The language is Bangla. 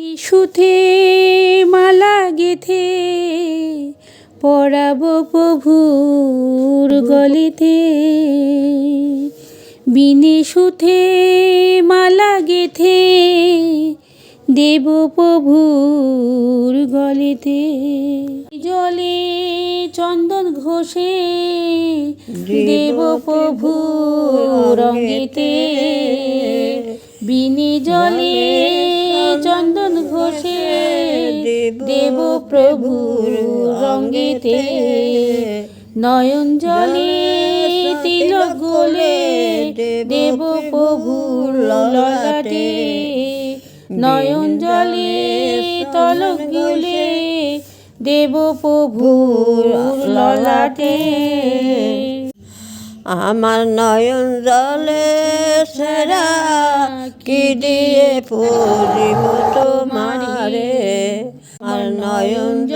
নিশুথে মালা গেথে পরাবো প্রভুর গলিতে। বিনে সুথে মালা গেথে দেব প্রভুর গলিতে। জলে চন্দন ঘষে দেব প্রভুর রঙেতে। বিনে জলে চন্দন ঘষে দেব প্রভুর রঙেতে। নয়ন জলে তিলক গোলে দেব প্রভুর ললাটে। নয়ন জলে তিলক গোলে দেব প্রভুর ললাটে। আমার নয়ন জলে সেরা কি দিয়ে পড়িব তোমারে। আমার নয়ন